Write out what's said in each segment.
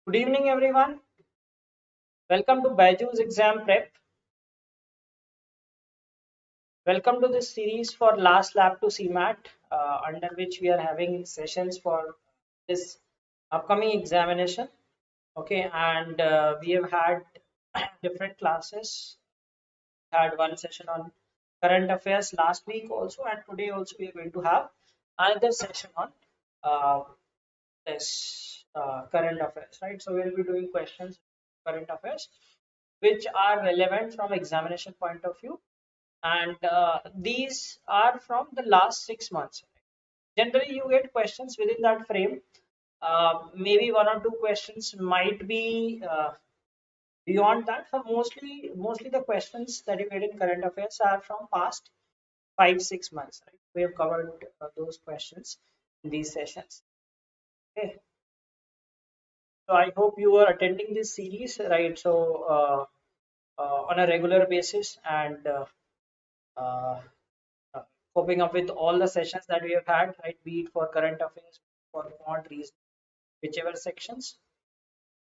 Good evening, everyone. Welcome to BYJU'S Exam Prep. Welcome to this series for Last Lap to CMAT, under which we are having sessions for this upcoming examination. Okay, and we have had different classes. We had one session on current affairs last week also, and today also we are going to have another session on uh, this current affairs, right? So we'll be doing questions current affairs which are relevant from examination point of view, and these are from the last 6 months. Generally you get questions within that frame. Maybe one or two questions might be beyond that. For mostly the questions that you get in current affairs are from past 5-6 months, right? We have covered those questions in these sessions. Okay, so I hope you are attending this series, right? So on a regular basis, and uh, uh, coping up with all the sessions that we have had, right? Be it for current affairs, for quant reason, whichever sections.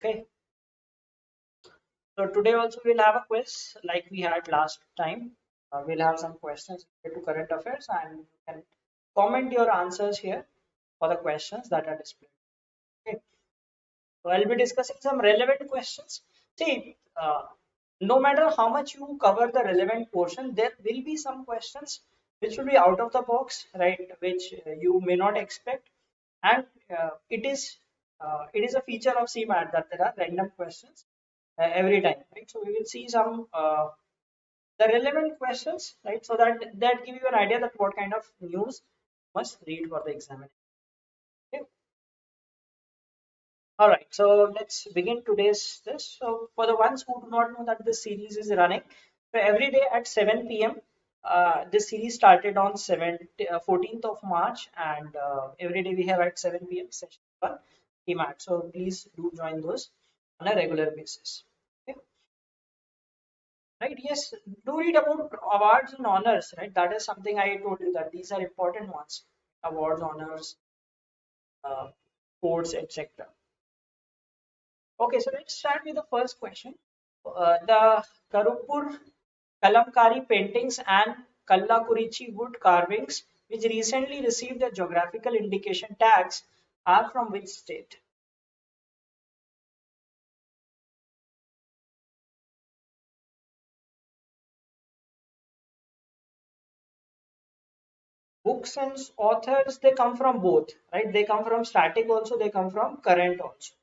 Okay. So today also we'll have a quiz like we had last time. We'll have some questions related to current affairs, and you can comment your answers here for the questions that are displayed. Okay. So I'll be discussing some relevant questions. See, no matter how much you cover the relevant portion, there will be some questions which will be out of the box, right? Which you may not expect, and it is a feature of CMAT that there are random questions every time, right? So we will see some the relevant questions, right? So that give you an idea that what kind of news you must read for the examination. Okay. All right, so let's begin today's this. So for the ones who do not know that this series is running, so every day at 7 p.m. This series started on 14th of March, and every day we have at 7 p.m. session one CMAT. So please do join those on a regular basis. Okay. Right? Yes, do read about awards and honors. Right, that is something I told you that these are important ones: awards, honors, uh, courts, etc. Okay, so let's start with the first question. The Karuppur Kalamkarl paintings and Kallakurichi wood carvings, which recently received the geographical indication tags, are from which state? Books and authors, they come from both, right? They come from static also, they come from current also.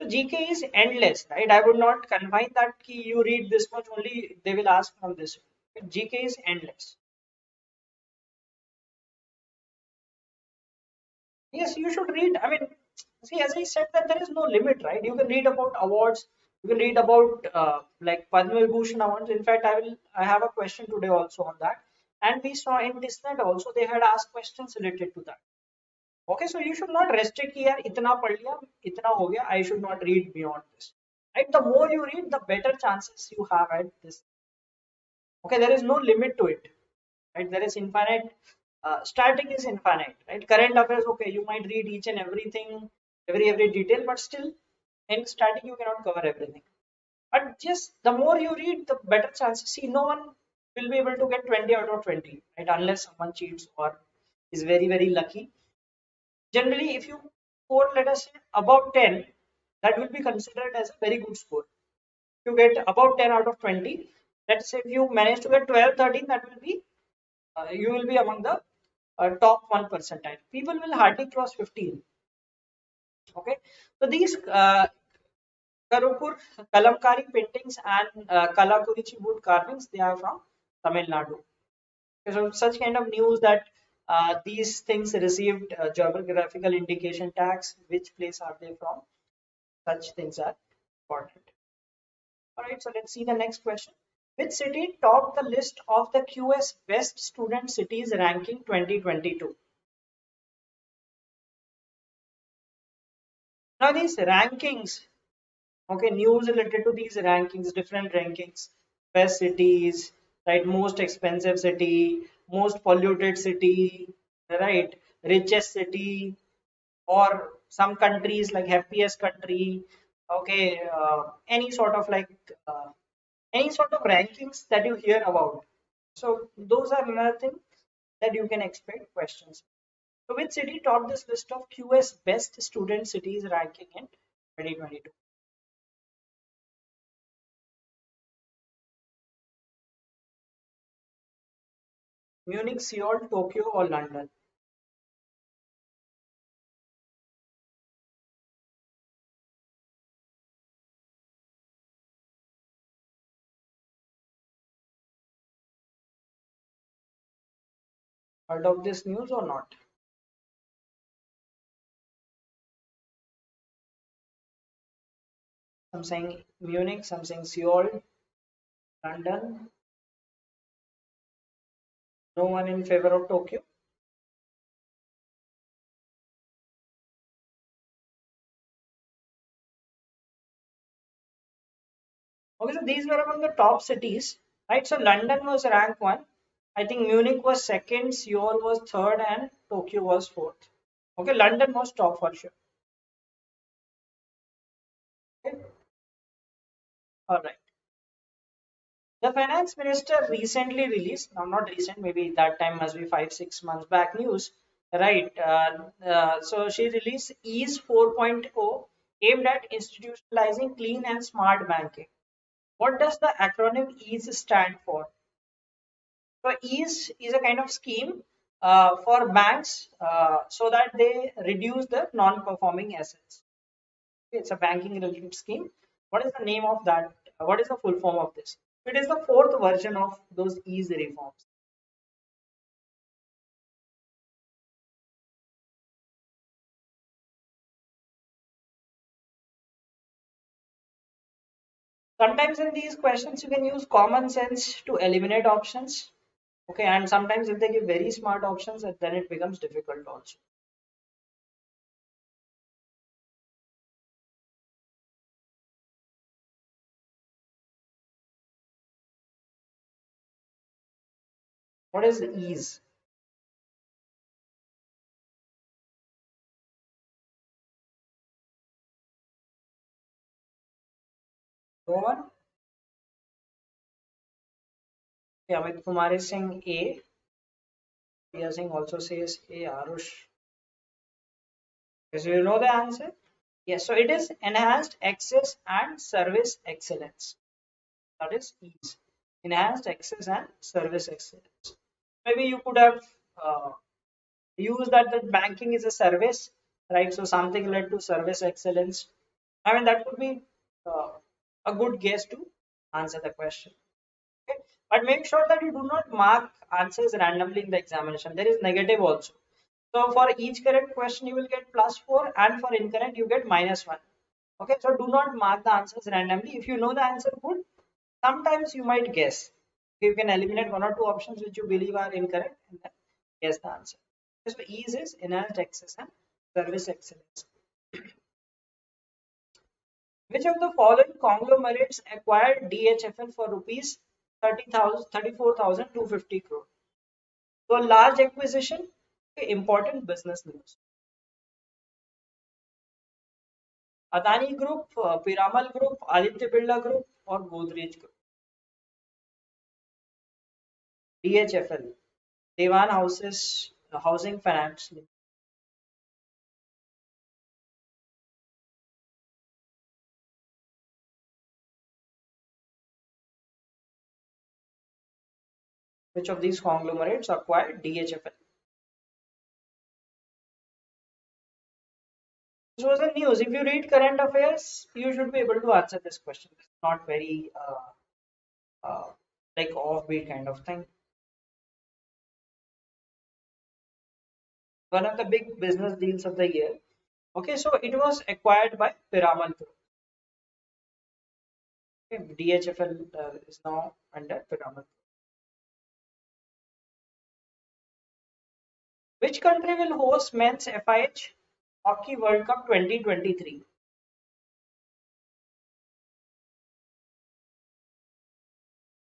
So GK is endless, right? I would not confine that key you read this much only, they will ask from this. GK is endless. Yes, you should read. I mean, see, as I said, that there is no limit, right? You can read about awards. You can read about like Padma Vibhushan awards. In fact, I have a question today also on that. And we saw in this net also they had asked questions related to that. Okay, so you should not restrict here. Itna pad liya, itna ho gaya. I should not read beyond this. Right? The more you read, the better chances you have at this. Okay, there is no limit to it. Right? There is infinite. Static is infinite, right? Current affairs, okay, you might read each and everything, every detail, but still in static you cannot cover everything. But just the more you read, the better chances. See, no one will be able to get 20 out of 20, right? Unless someone cheats or is very lucky. Generally, if you score, let us say, above 10, that will be considered as a very good score. If you get about 10 out of 20, let's say if you manage to get 12, 13, that will be you will be among the top 1 percentile. People will hardly cross 15. Okay, so these Karuppur Kalamkari paintings and Kallakurichi wood carvings, they are from Tamil Nadu. Okay, so such kind of news that these things received geographical indication tags. Which place are they from? Such things are important. All right, so let's see the next question. Which city topped the list of the QS Best Student Cities ranking 2022? Now these rankings, okay, news related to these rankings, different rankings, best cities, right, most expensive city, most polluted city, right, richest city, or some countries like happiest country, okay, any sort of like any sort of rankings that you hear about. So those are another thing that you can expect questions. So which city topped this list of QS best student cities ranking in 2022? Munich, Seoul, Tokyo, or London? Heard of this news or not? Some saying Munich, some saying Seoul, London. No one in favor of Tokyo. Okay, so these were among the top cities, right? So London was rank one. I think Munich was second, Seoul was third, and Tokyo was fourth. Okay, London was top for sure. Okay, all right. The finance minister recently released, now not recent, maybe that time must be 5 6 months back news, right? So she released EASE 4.0 aimed at institutionalizing clean and smart banking. What does the acronym EASE stand for? So EASE is a kind of scheme for banks so that they reduce the non-performing assets. It's a banking related scheme. What is the name of that? What is the full form of this? It is the fourth version of those EASE reforms. Sometimes in these questions you can use common sense to eliminate options. Okay, and sometimes if they give very smart options, then it becomes difficult also. What is ease? No one? Yeah, with Kumar is saying A. Priya Singh also says A. Arush. So you know the answer? Yes, so it is enhanced access and service excellence. That is ease. Enhanced access and service excellence. Maybe you could have uh, used that banking is a service, right? So something led to service excellence. I mean, that could be uh, a good guess to answer the question. Okay? But make sure that you do not mark answers randomly in the examination. There is negative also. So for each correct question, you will get +4, and for incorrect, you get -1. Okay, so do not mark the answers randomly. If you know the answer good, sometimes you might guess. You can eliminate one or two options which you believe are incorrect and then guess the answer. So ease is enhanced access and service excellence. Which of the following conglomerates acquired DHFL for rupees 30,000 34,250 crore? So a large acquisition, okay, important business news. Adani Group, Piramal Group, Aditya Birla Group, or Godrej Group. DHFL, Dewan Houses, Housing Finance. Which of these conglomerates acquired DHFL? This was the news. If you read current affairs, you should be able to answer this question. It's not very like offbeat kind of thing. One of the big business deals of the year. Okay, so it was acquired by Piramal Group. Okay, DHFL is now under Piramal. Which country will host men's FIH Hockey World Cup 2023?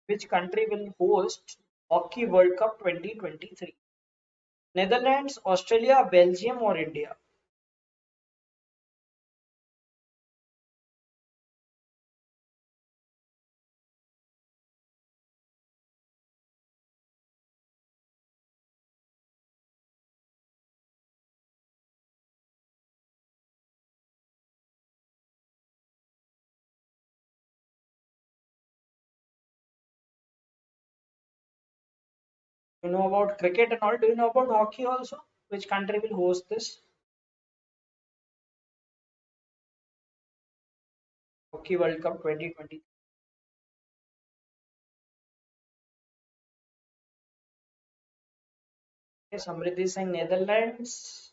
Which country will host Hockey World Cup 2023? Netherlands, Australia, Belgium, or India? You know about cricket and all. Do you know about hockey also? Which country will host this? Hockey World Cup 2020. Okay, Samriddhi is saying Netherlands.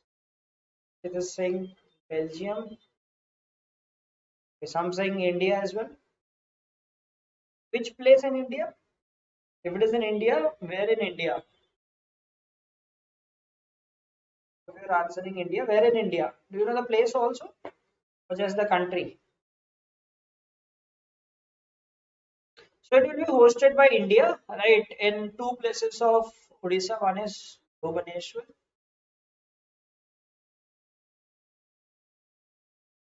It is saying Belgium. Okay, some saying India as well. Which place in India? If it is in India, where in India? If you're answering India, where in India? Do you know the place also? Or just the country? So it will be hosted by India, right? In two places of Odisha. One is Bhubaneswar,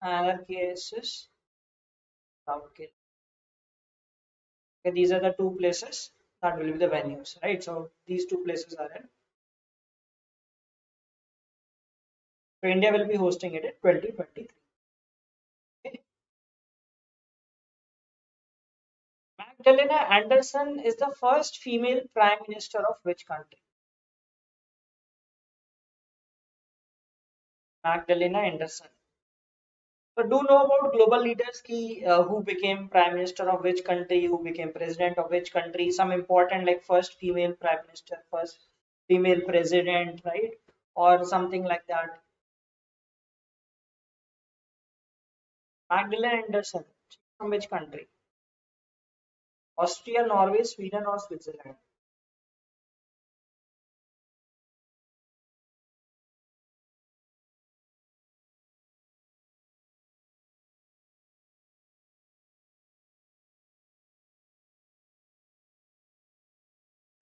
another case is Rourkela. Okay, these are the two places that will be the venues, right? So these two places are in. So India will be hosting it in 2023. Okay. Magdalena Andersson is the first female prime minister of which country? Magdalena Andersson. So do know about global leaders ki, who became prime minister of which country, who became president of which country, some important like first female prime minister, first female president, right? Or something like that. Magdalena Andersson, from which country? Austria, Norway, Sweden, or Switzerland?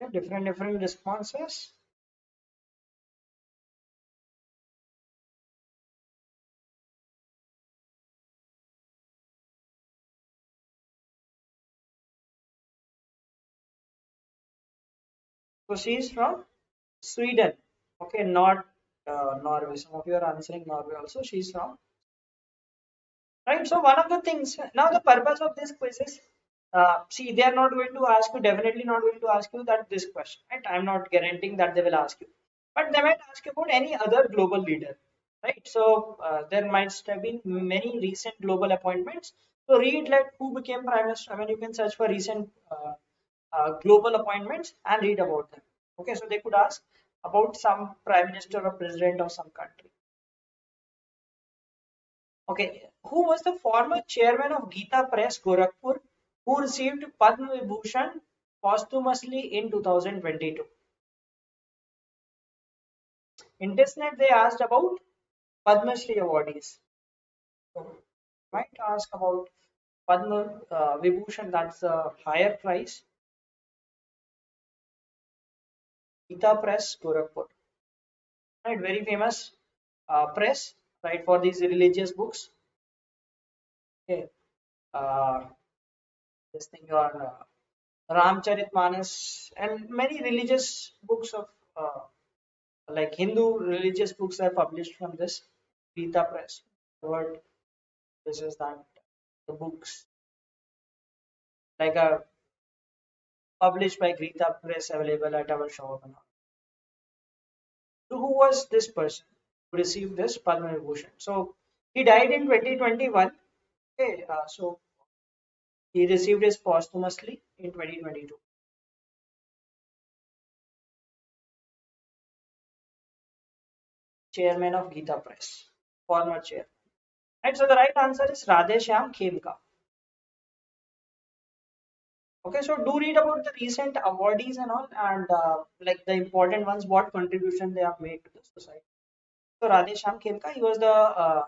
Yeah, different responses. So she is from Sweden. Okay, not Norway. Some of you are answering Norway also. She's from right. So one of the things now the purpose of this quiz is see they are not going to ask you definitely not going to ask you that this question right. I'm not guaranteeing that they will ask you, but they might ask you about any other global leader, right? So there might have been many recent global appointments. So read like who became prime minister. I mean you can search for recent global appointments and read about them. Okay, so they could ask about some prime minister or president of some country. Okay, who was the former chairman of Gita Press, Gorakhpur, who received Padma Vibhushan posthumously in 2022? In this net, they asked about Padma Shri awardees. So, might ask about Padma Vibhushan, that's a higher prize. Gita Press, Gorakhpur. Right, very famous press, right, for these religious books. Okay, uh, this thing on Ramcharitmanas and many religious books of like Hindu religious books are published from this Gita Press. What this is that the books like published by Gita Press available at our shop. So who was this person who received this Padma Vibhushan? So he died in 2021. Okay, so he received his posthumously in 2022. Chairman of Gita Press, former chair. Right, so the right answer is Radheshyam Khemka. Okay, so do read about the recent awardees and all, and like the important ones, what contribution they have made to the society. So Radheshyam Khemka, he was the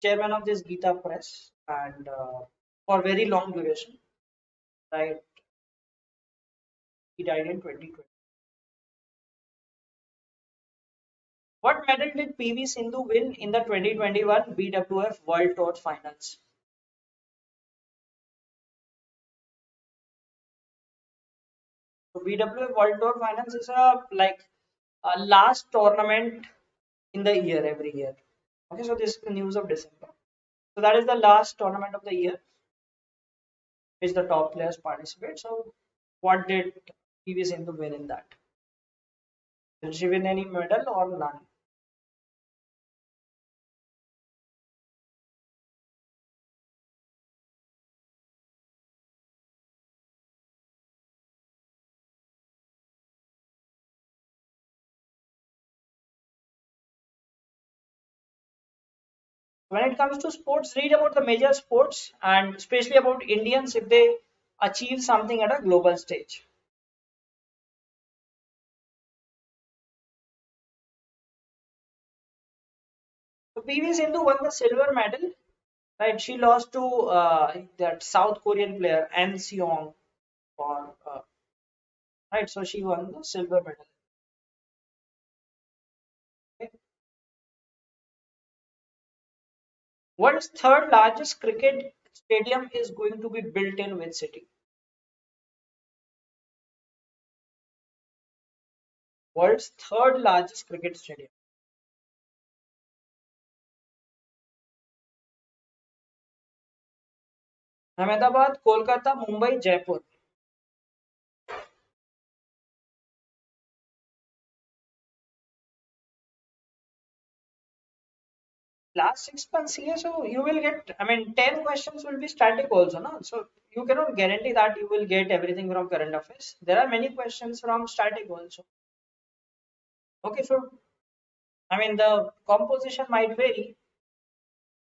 chairman of this Gita Press, and for very long duration, right? He died in 2020. What medal did PV Sindhu win in the 2021 BWF World Tour Finals? So BWF World Tour Finals is a like a last tournament in the year every year. Okay, so this is the news of December. So that is the last tournament of the year which the top players participate. So what did PV Sindhu win in that? Did she win any medal or none? When it comes to sports, read about the major sports and especially about Indians if they achieve something at a global stage. So PV Sindhu won the silver medal, right? She lost to that South Korean player An Seong, for right. So she won the silver medal. Okay. World's third largest cricket stadium is going to be built in which city? World's third largest cricket stadium. Ahmedabad, Kolkata, Mumbai, Jaipur. Last 6 months here, so you will get, I mean, 10 questions will be static also, no? So you cannot guarantee that you will get everything from current affairs. There are many questions from static also. Okay, so I mean, the composition might vary,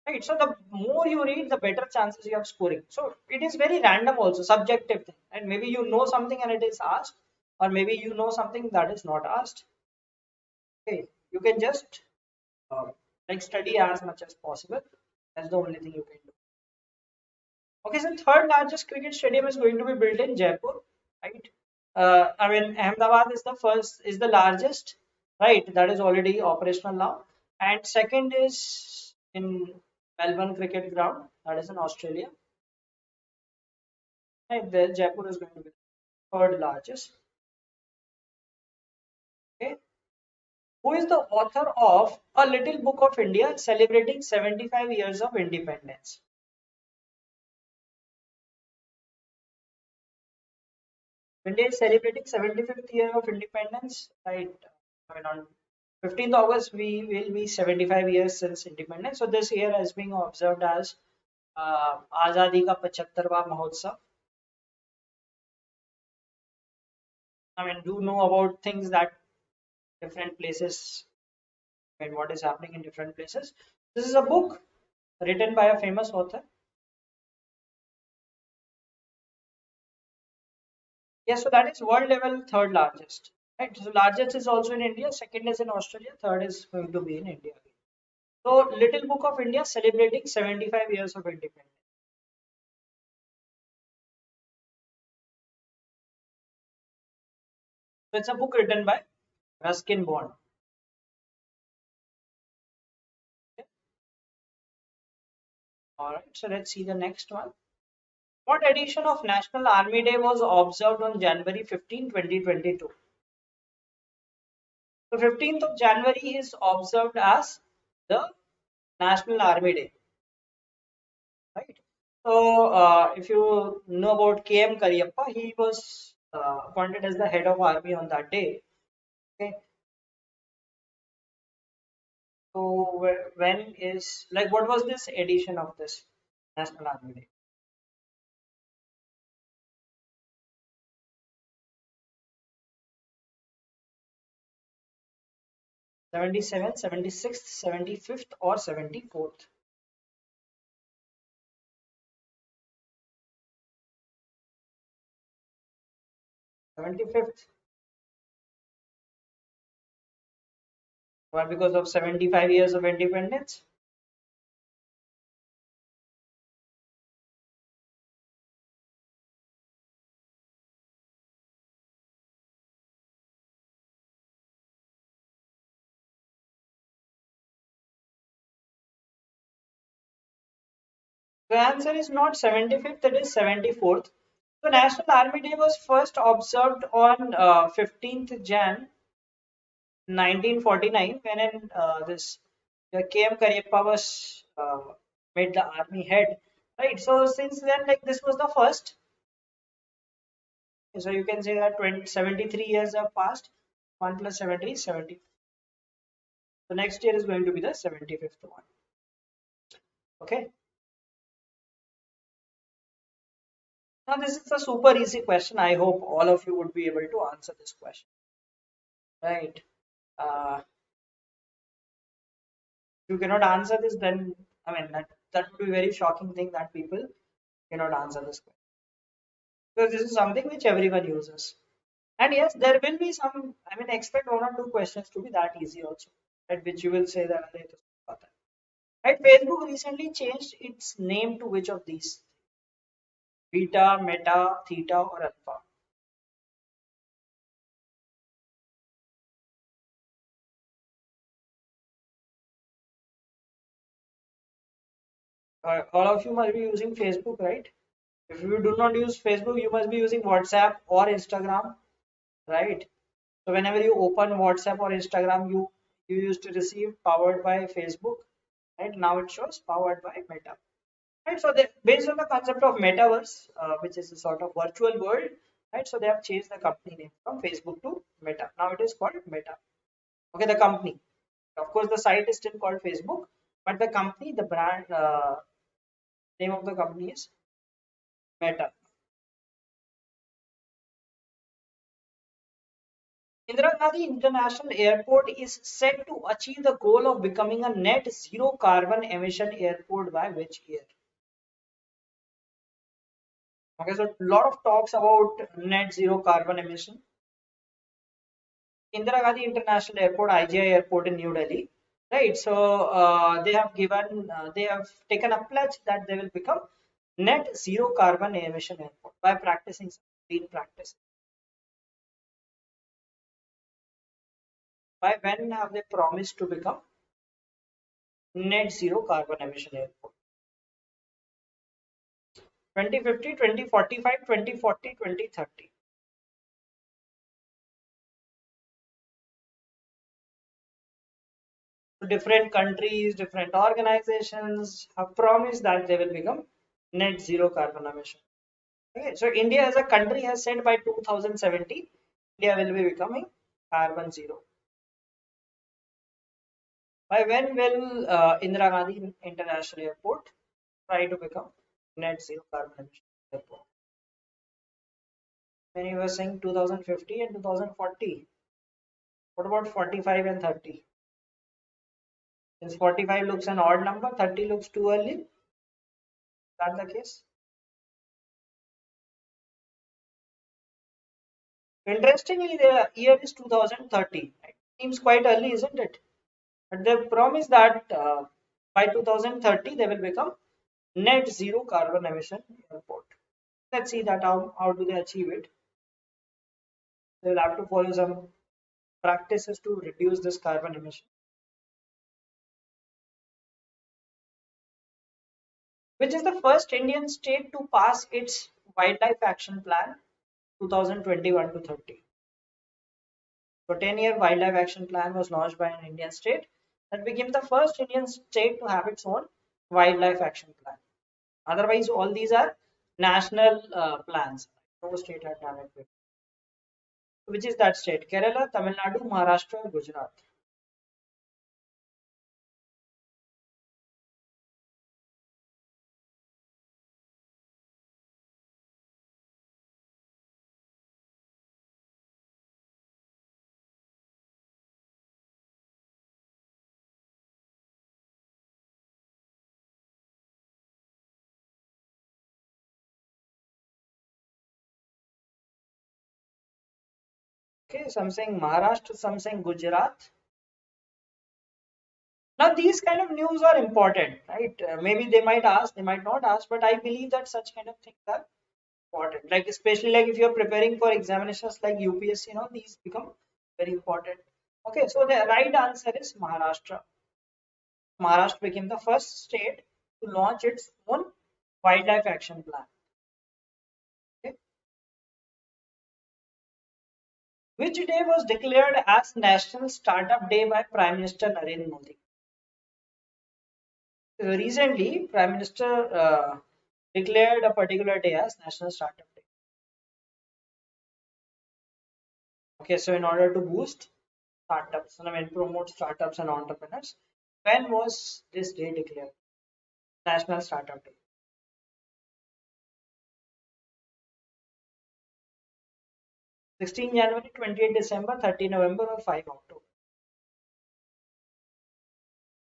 right? So the more you read, the better chances you have scoring. So it is very random also, subjective thing. And maybe you know something and it is asked, or maybe you know something that is not asked. Okay, you can just uh, like study as much as possible. That's the only thing you can do. Okay, so third largest cricket stadium is going to be built in Jaipur, right? I mean, Ahmedabad is the first, is the largest, right? That is already operational now. And second is in Melbourne Cricket Ground, that is in Australia. Right there, Jaipur is going to be third largest. Okay. Who is the author of A Little Book of India celebrating 75 years of independence? India is celebrating 75th year of independence, right? I mean, on 15th August, we will be 75 years since independence. So this year has been observed as Azadi ka 75वां Mahotsav. I mean, do know about things that different places and what is happening in different places. This is a book written by a famous author. Yes, so that is world level third largest. Right. So largest is also in India, second is in Australia, third is going to be in India. So Little Book of India celebrating 75 years of independence. So it's a book written by Ruskin Bond. Okay. All right, so let's see the next one. What edition of National Army Day was observed on January 15, 2022? So 15th of January is observed as the National Army Day, right? So if you know about KM Kariappa, he was appointed as the head of army on that day. Okay, so when is like what was this edition of this National Army Day? 77th, 76th, 75th, or 74th? 75th. Why? Because of 75 years of independence. The answer is not 75th, it is 74th. So National Army Day was first observed on 15th Jan 1949 when this KM Kariappa was made the army head. Right. So since then, like this was the first. So you can say that 73 years have passed. 1 plus 70 is 70. So next year is going to be the 75th one. Okay. Now this is a super easy question. I hope all of you would be able to answer this question. Right. Uh, if you cannot answer this, then I mean that would be a very shocking thing that people cannot answer this question. Because this is something which everyone uses. And yes, there will be some, I mean, expect one or two questions to be that easy also, at which you will say that. "Arey, to pata hai." Right? Facebook recently changed its name to which of these? Beta, Meta, Theta, or Alpha? All of you must be using Facebook, right? If you do not use Facebook, you must be using WhatsApp or Instagram, right? So whenever you open WhatsApp or Instagram, you used to receive powered by Facebook, right? Now it shows powered by Meta. Right, so based on the concept of metaverse, which is a sort of virtual world, right? So they have changed the company name from Facebook to Meta. Now it is called Meta. Okay, the company. Of course, the site is still called Facebook, but the company, the brand name of the company is Meta. Indira Gandhi International Airport is set to achieve the goal of becoming a net zero carbon emission airport by which year? Okay, so a lot of talks about net zero carbon emission. Indira Gandhi International Airport, IGI Airport in New Delhi, right? So they have taken a pledge that they will become net zero carbon emission airport by practicing some green practice. By when have they promised to become net zero carbon emission airport? 2050, 2045, 2040, 2030. So different countries, different organizations have promised that they will become net zero carbon emission. Okay, so India as a country has said by 2070, India will be becoming carbon zero. By when will Indira Gandhi International Airport try to become net zero carbon emission airport? When you were saying 2050 and 2040, what about 45 and 30? Since 45 looks an odd number, 30 looks too early. Is that the case? Interestingly, the year is 2030. Right? Seems quite early, isn't it? But they promise that by 2030 they will become net zero carbon emission airport. Let's see that how do they achieve it. They will have to follow some practices to reduce this carbon emission. Which is the first Indian state to pass its wildlife action plan 2021 to 30. So 10-year wildlife action plan was launched by an Indian state that became the first Indian state to have its own wildlife action plan. Otherwise, all these are national plans. No state had done it before. Which is that state? Kerala, Tamil Nadu, Maharashtra, Gujarat. Okay, some saying Maharashtra, some saying Gujarat. Now, these kind of news are important, right? Maybe they might ask, they might not ask, but I believe that such kind of things are important. Like especially like if you're preparing for examinations like UPSC, these become very important. Okay, so the right answer is Maharashtra. Maharashtra became the first state to launch its own wildlife action plan. Okay. Which day was declared as National Startup Day by Prime Minister Narendra Modi? Recently, Prime Minister declared a particular day as National Startup Day. Okay, so in order to boost startups, I mean promote startups and entrepreneurs, when was this day declared? National Startup Day. 16 January, 28 December, 30 November, or 5 October.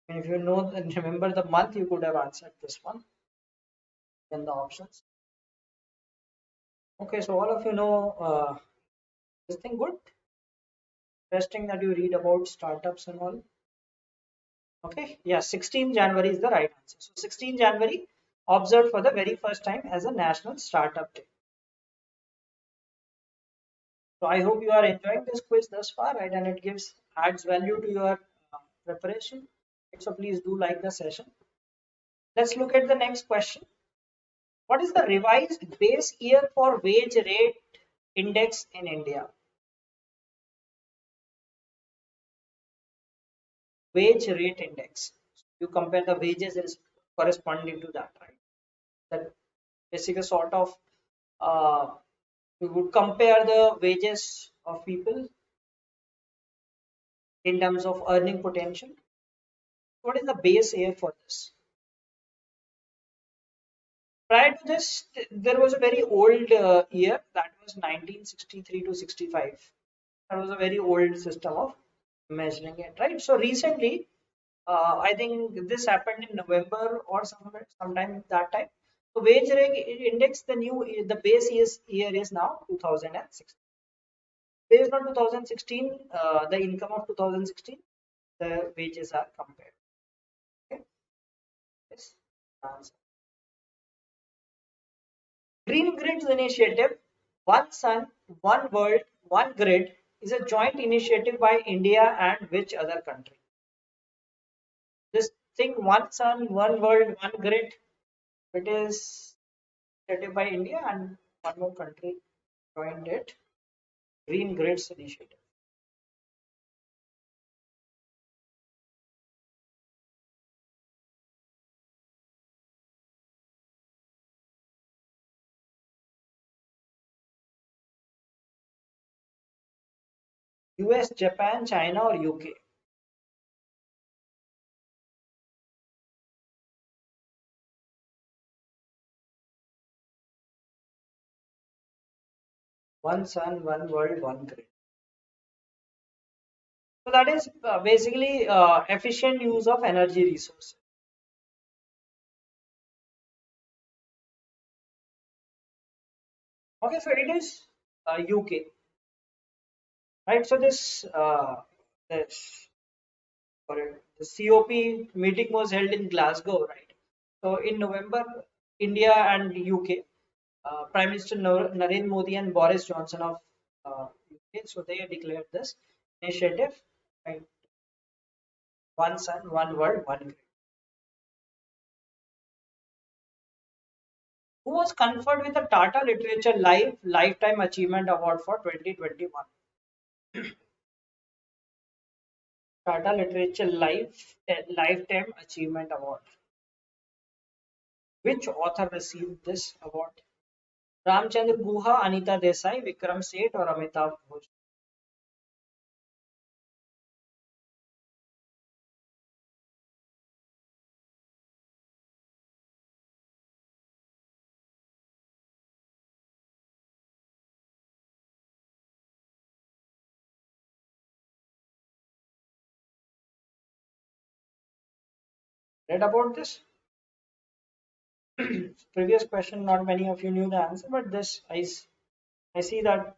And if you know and remember the month, you could have answered this one in the options. Okay, so all of you know this thing good. Interesting that you read about startups and all. Okay, yeah, 16 January is the right answer. So 16 January observed for the very first time as a National Startup Day. So I hope you are enjoying this quiz thus far, right? And it adds value to your preparation. So please do like the session. Let's look at the next question. What is the revised base year for wage rate index in India? Wage rate index. You compare the wages is corresponding to that, right? That basically sort of we would compare the wages of people in terms of earning potential. What is the base year for this? Prior to this, there was a very old year that was 1963 to 65. That was a very old system of measuring it, right? So recently, I think this happened in November or sometime that time. So wage rate index, the base year is now 2016. Based on 2016, the income of 2016, the wages are compared. Okay, yes, answer. Green Grids Initiative, One Sun, One World, One Grid is a joint initiative by India and which other country? This thing, One Sun, One World, One Grid, it is initiative by India and one more country joined it. Green Grids Initiative. US, Japan, China, or UK? One Sun, One World, One Grid. So that is basically efficient use of energy resources. Okay, so it is UK, right? So this correct. The COP meeting was held in Glasgow, right? So in November, India and UK, Prime Minister Narendra Modi and Boris Johnson of UK, so they declared this initiative, right? One Sun, One World, One Grid. Who was conferred with the Tata Literature Lifetime Achievement Award for 2021? Tata Literature Lifetime Achievement Award. Which author received this award? Ramchandra Guha, Anita Desai, Vikram Seth, or Amitabh Ghosh? Read about this? Previous question, not many of you knew the answer, but this I see that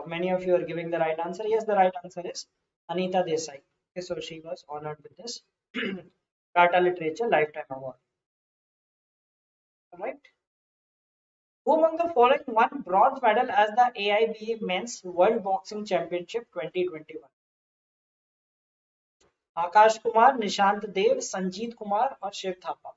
many of you are giving the right answer. Yes, the right answer is Anita Desai. Okay, so she was honored with this Tata Literature Lifetime Award. All right. Who among the following won bronze medal as the AIBA Men's World Boxing Championship 2021? Akash Kumar, Nishant Dev, Sanjeet Kumar, or Shiv Thapa?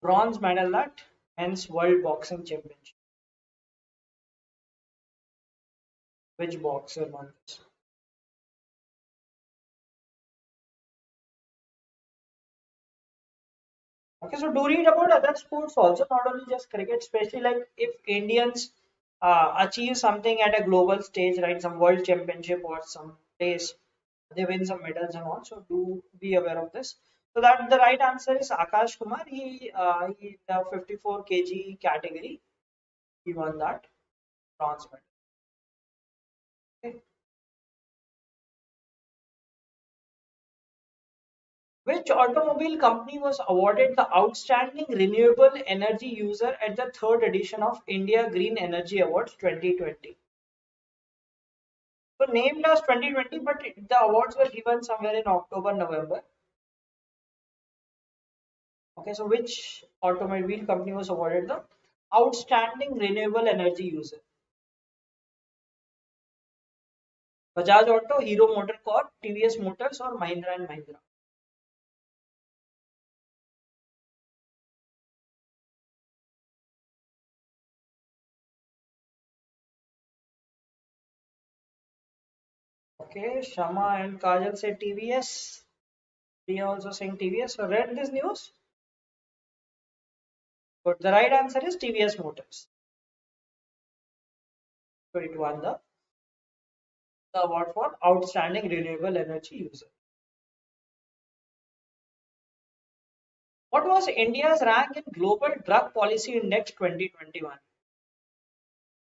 bronze medal at men's World Boxing Championship. Which boxer won this? Okay, so do read about other sports also, not only just cricket, especially like if Indians achieve something at a global stage, right? Some world championship or some place, they win some medals and all. So do be aware of this. So that the right answer is Akash Kumar. He the 54 kg category, he won that bronze medal. Okay. Which automobile company was awarded the Outstanding Renewable Energy User at the third edition of India Green Energy Awards 2020? So named as 2020, but the awards were given somewhere in October, November. Okay, so which automobile company was awarded the Outstanding Renewable Energy User? Bajaj Auto, Hero Motorcorp, TVS Motors, or Mahindra and Mahindra? Okay, Shama and Kajal say TVS. They are also saying TVS. So read this news. But the right answer is TVS Motors. So it won the award for Outstanding Renewable Energy User. What was India's rank in Global Drug Policy Index 2021?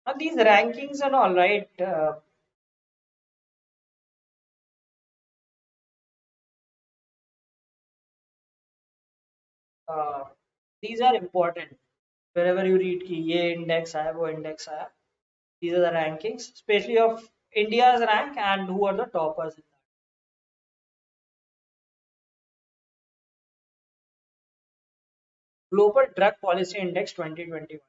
Now these rankings and all right, uh, these are important. Wherever you read ki ye index hai, wo index hai. These are the rankings, especially of India's rank and who are the toppers in that. Global Drug Policy Index 2021.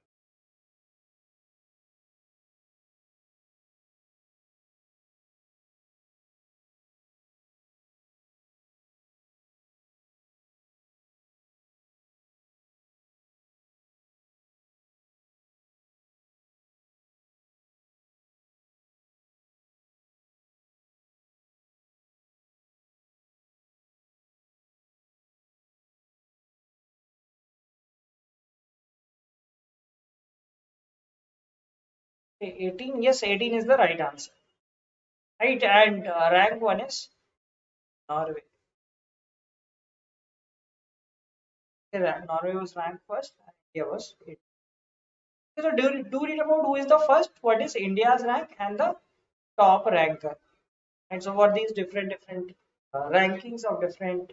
Okay, 18, yes, 18 is the right answer. Right, and rank one is Norway. Okay, Norway was ranked first, and India was 8. So do read about who is the first, what is India's rank, and the top ranker. And so for these different rankings of different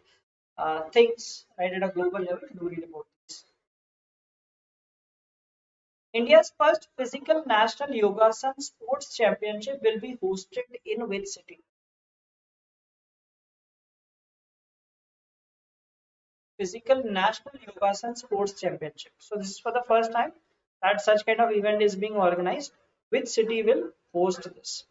things, right, at a global level, do read about this. India's first physical national yogasan sports championship will be hosted in which city? Physical national yogasan sports championship. So this is for the first time that such kind of event is being organized. Which city will host this?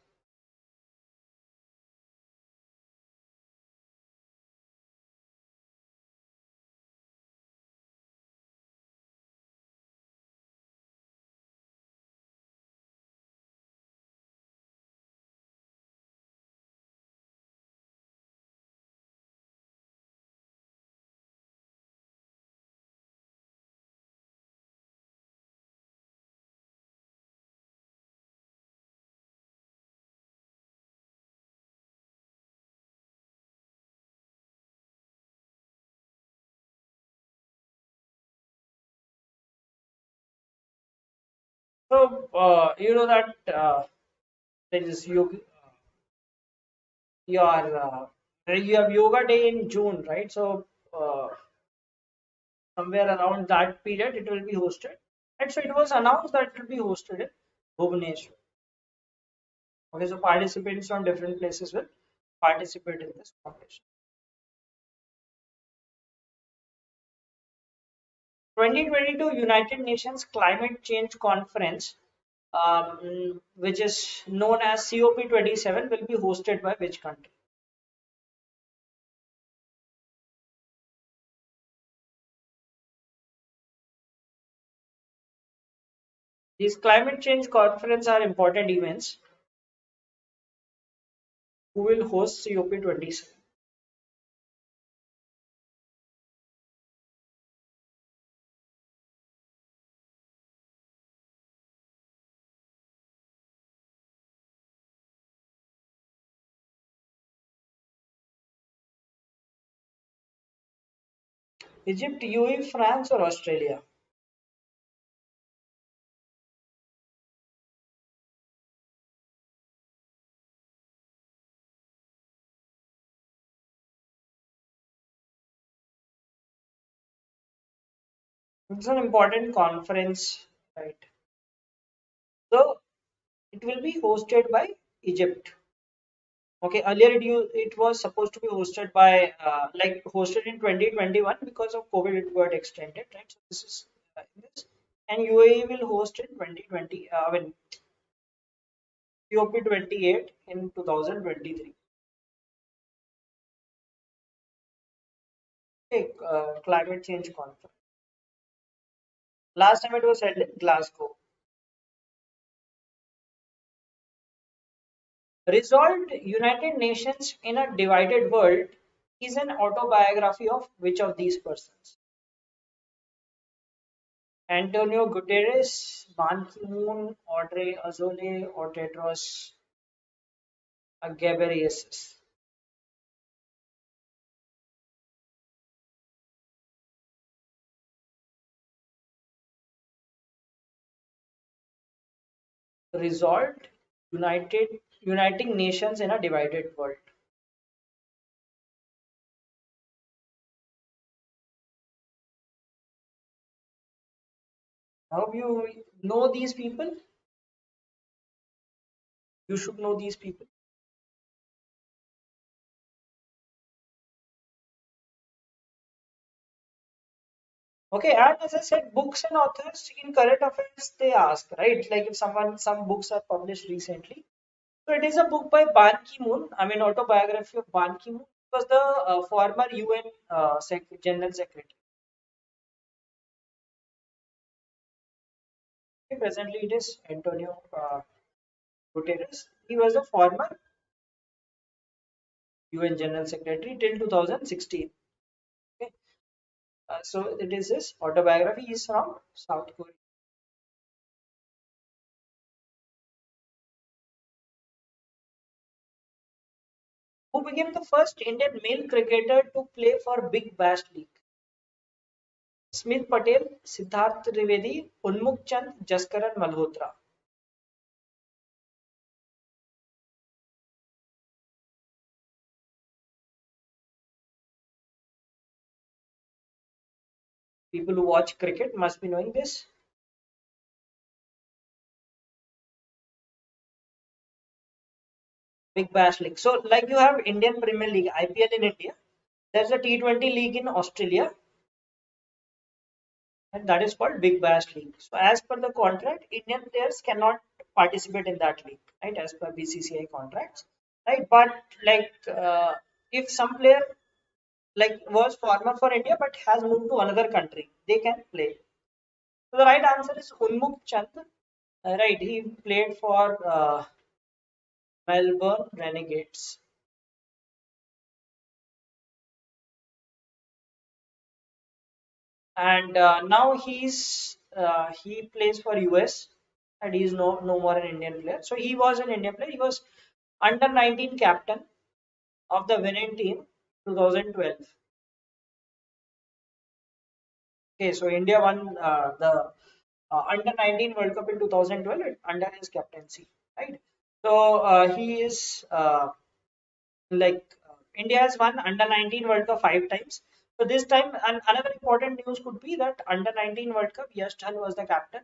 So you know that there is yoga, you have yoga day in June, right? So somewhere around that period it will be hosted. And so it was announced that it will be hosted in Bhubaneswar. Okay, so participants from different places will participate in this competition. 2022 United Nations Climate Change Conference, which is known as COP27, will be hosted by which country? These climate change conference are important events. Who will host COP27? Egypt, UAE, France, or Australia? It's an important conference, right? So it will be hosted by Egypt. Okay, earlier it was supposed to be hosted by like hosted in 2021 because of COVID it got extended, right? So this is this, and UAE will host in 2020. I mean COP28 in 2023. Okay, climate change conference. Last time it was held in Glasgow. Resolved United Nations in a Divided World is an autobiography of which of these persons? Antonio Guterres, Ban Ki-moon, Audrey Azoulay, or Tedros Ghebreyesus. Resolved Uniting Nations in a Divided World. I hope you know these people. You should know these people. Okay, and as I said, books and authors in current affairs they ask, right? Like if some books are published recently. So it is a book by Ban Ki-moon. I mean, autobiography of Ban Ki-moon. He was the former UN General Secretary. Okay, presently, it is Antonio Guterres. He was a former UN General Secretary till 2016. Okay, so it is his autobiography. He is from South Korea. Who became the first Indian male cricketer to play for Big Bash League? Smith Patel, Siddharth Trivedi, Unmukh Chand, Jaskaran Malhotra. People who watch cricket must be knowing this. Big Bash League. So, like you have Indian Premier League, IPL in India. There's a T20 league in Australia, and that is called Big Bash League. So, as per the contract, Indian players cannot participate in that league, right? As per BCCI contracts, right? But like, if some player like was former for India but has moved to another country, they can play. So the right answer is Unmukh Chand. Right, he played for Melbourne Renegades. And now he plays for US, and he's no more an Indian player. So he was an Indian player. He was under 19 captain of the winning team 2012. Okay, so India won the under 19 World Cup in 2012 under his captaincy, right? So he is like India has won under 19 World Cup 5 times. So this time, and another important news could be that under 19 World Cup, Yash Chand was the captain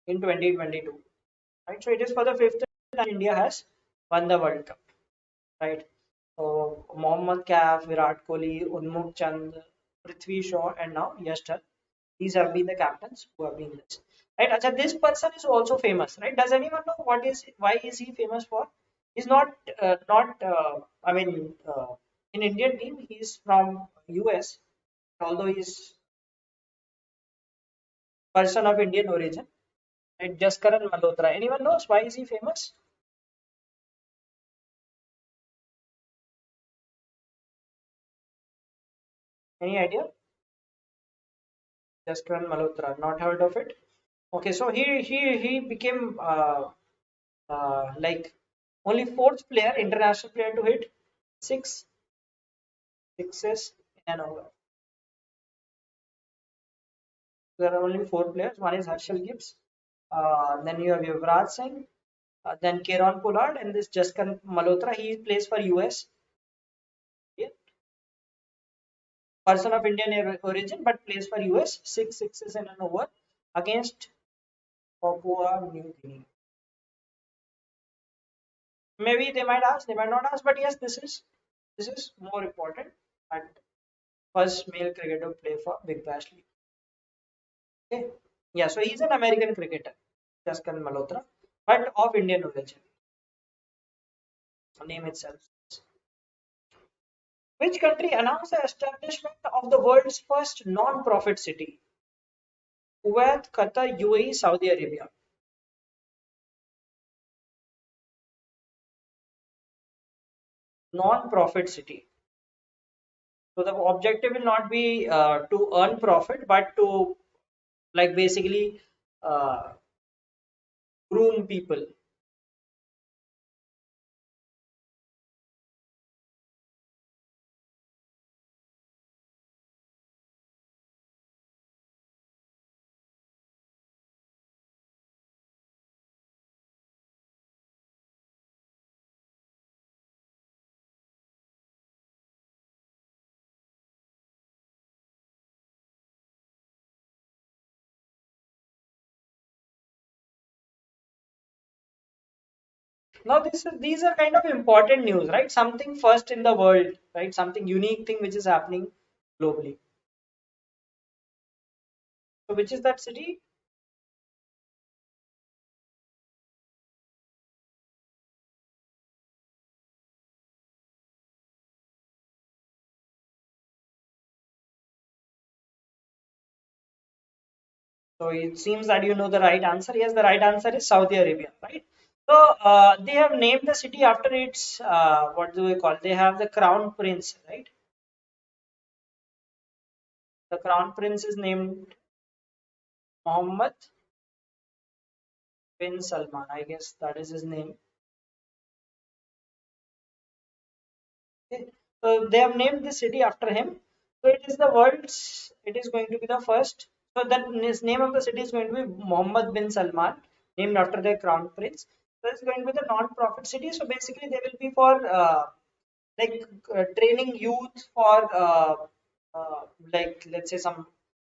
in 2022. Right, so it is for the fifth time India has won the World Cup. Right, so Mohammad Kaif, Virat Kohli, Unmukh Chand, Prithvi Shaw, and now Yash Chand. These have been the captains who have been this. Right, Acha, this person is also famous. Right, does anyone know why is he famous for? He's not I mean in Indian team. He's from US. although he's person of Indian origin. Right? Jaskaran Malhotra. Anyone knows why is he famous? Any idea? Jaskaran Malhotra. Not heard of it. Okay, so he became like only fourth player, international player to hit six sixes in an over. There are only four players. One is Harshal Gibbs. Then you have Yuvraj Singh. Then Kieron Pollard and this Jaskaran Malhotra. He plays for US. Yeah. Person of Indian origin but plays for US. Six sixes in an over against Papua New Guinea. Maybe they might ask, they might not ask, but yes, this is more important. And first male cricketer to play for Big Bash League. Okay. Yeah, so he's an American cricketer, Jaskaran Malhotra, but of Indian origin. The name itself. Which country announced the establishment of the world's first non-profit city? Kuwait, Qatar, UAE, Saudi Arabia. Non-profit city. So the objective will not be to earn profit, but to like basically uh, groom people. Now these are kind of important news, right? Something first in the world, right? Something unique thing which is happening globally. So which is that city? So it seems that you know the right answer. Yes, the right answer is Saudi Arabia, right? So they have named the city after its what do we call? They have the crown prince, right? The crown prince is named Mohammed bin Salman. I guess that is his name. Okay. So they have named the city after him. So it is the world's. It is going to be the first. So that his name of the city is going to be Mohammed bin Salman, named after the crown prince. So it's going to be the non-profit city. So basically, they will be for like training youth for like let's say some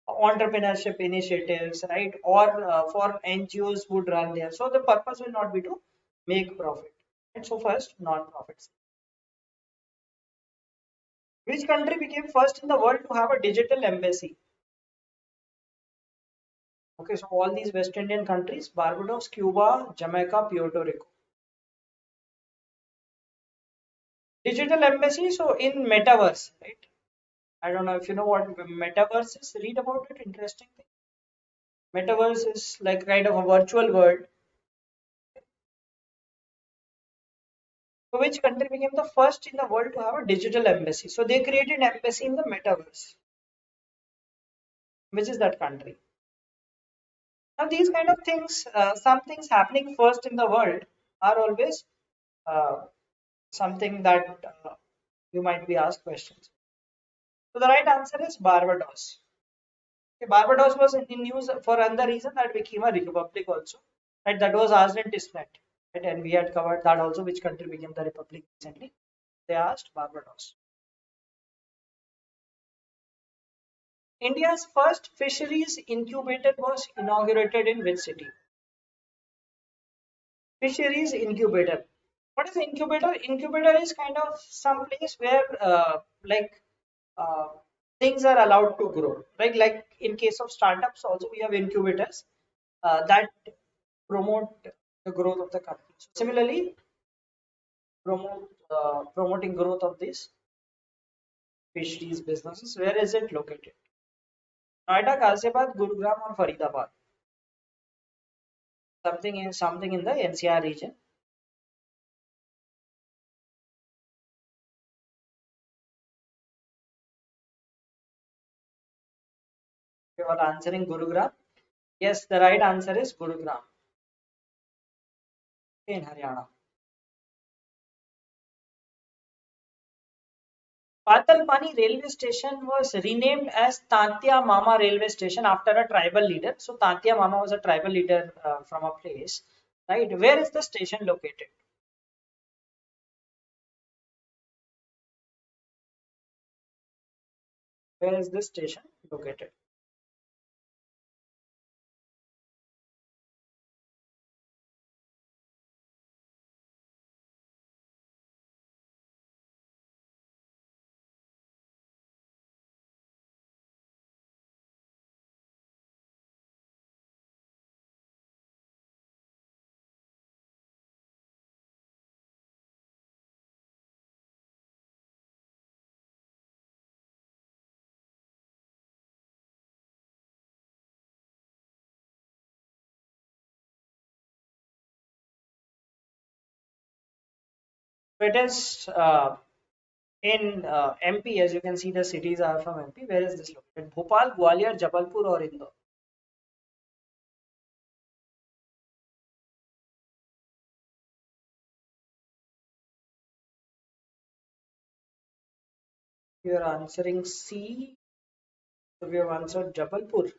entrepreneurship initiatives, right? Or for NGOs would run there. So the purpose will not be to make profit. And so first, non-profits. Which country became first in the world to have a digital embassy? Okay, so all these West Indian countries, Barbados, Cuba, Jamaica, Puerto Rico. Digital embassy, so in metaverse, right? I don't know if you know what metaverse is. Read about it. Interesting thing. Metaverse is like kind of a virtual world. So which country became the first in the world to have a digital embassy? So they created embassy in the metaverse. Which is that country? Now these kind of things, some things happening first in the world are always uh, something that you might be asked questions. So the right answer is Barbados. Okay, Barbados was in news for another reason that became a republic also. Right, that was asked in TISNET. Right, and we had covered that also. Which country became the republic recently? They asked Barbados. India's first fisheries incubator was inaugurated in which city? Fisheries incubator. What is incubator? Incubator is kind of some place where like uh, things are allowed to grow. Like in case of startups, also we have incubators that promote the growth of the company. So similarly, promoting growth of this fisheries businesses. Where is it located? Noida, Ghaziabad, Gurugram, or Faridabad? Something in the NCR region. You are answering Gurugram. Yes, the right answer is Gurugram in Haryana. Patalpani railway station was renamed as Tantya Mama railway station after a tribal leader. So Tantya Mama was a tribal leader from a place, right? Where is the station located? Where is this station located? So it is in MP, as you can see, the cities are from MP. Where is this located? Bhopal, Gwalior, Jabalpur, or Indore? You are answering C. So we have answered Jabalpur.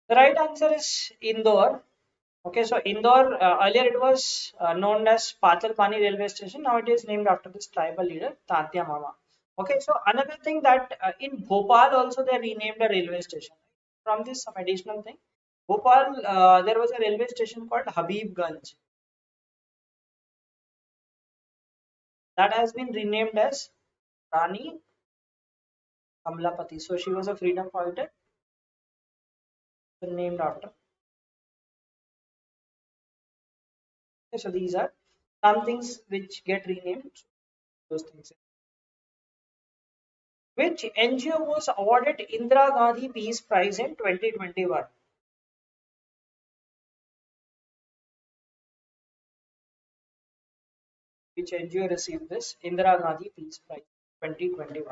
The right answer is Indore. Okay, so Indore, earlier it was known as Patalpani railway station. Now it is named after this tribal leader, Tantya Mama. Okay, so another thing that in Bhopal also they renamed a railway station. From this, some additional thing. Bhopal, there was a railway station called Habibganj that has been renamed as Rani Kamlapati. So she was a freedom fighter, named after. Okay, so these are some things which get renamed. Those things. Which NGO was awarded Indira Gandhi Peace Prize in 2021? Which NGO received this Indira Gandhi Peace Prize 2021?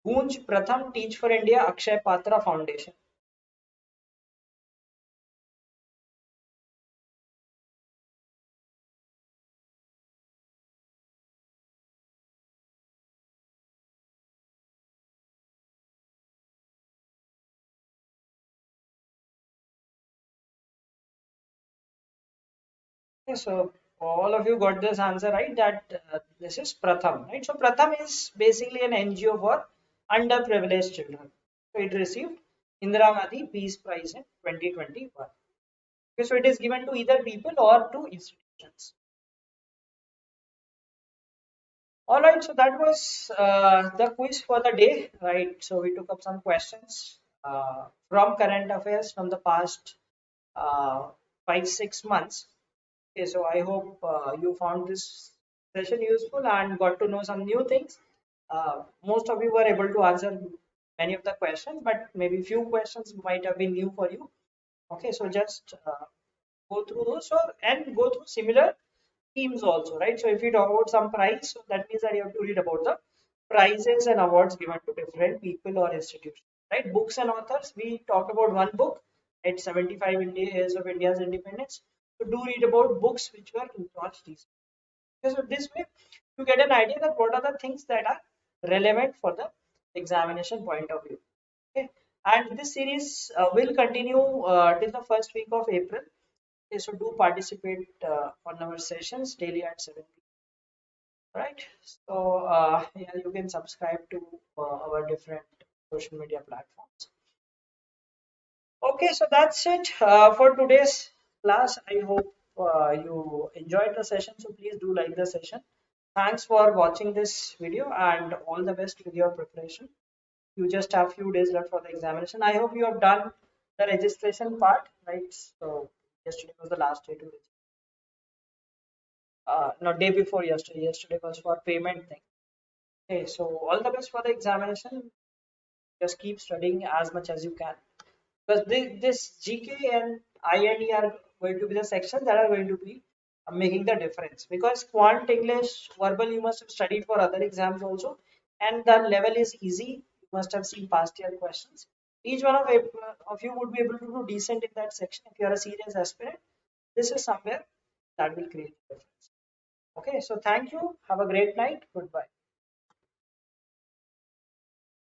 Goonj Pratham Teach for India Akshay Patra Foundation. Okay, so all of you got this answer right, that this is Pratham, right? So Pratham is basically an NGO for underprivileged children. So it received Indira Gandhi Peace Prize in 2021. Okay, so it is given to either people or to institutions. All right, so that was the quiz for the day, right? So we took up some questions from current affairs from the past 5 6 months. Okay, so I hope you found this session useful and got to know some new things. Most of you were able to answer many of the questions, but maybe few questions might have been new for you. Okay, so just go through those and go through similar themes also, right? So if you talk about some prize, so that means that you have to read about the prizes and awards given to different people or institutions, right? Books and authors, we talked about one book at 75 years of India's independence. So do read about books which were launched recently. Okay, so this way you get an idea that what are the things that are relevant for the examination point of view. Okay, and this series will continue till the first week of April. Okay, so do participate on our sessions daily at 7 p.m. Right? So yeah, you can subscribe to our different social media platforms. Okay, so that's it for today's class. I hope you enjoyed the session. So please do like the session. Thanks for watching this video and all the best with your preparation. You just have few days left for the examination. I hope you have done the registration part, right? So yesterday was the last day to register. No, day before yesterday. Yesterday was for payment thing. Okay, so all the best for the examination. Just keep studying as much as you can. Because this GK and INE are going to be the sections that are going to be making the difference. Because quant English verbal you must have studied for other exams also, and the level is easy. You must have seen past year questions. Each one of you would be able to do decent in that section if you are a serious aspirant. This is somewhere that will create a difference. Okay, so thank you. Have a great night. Goodbye.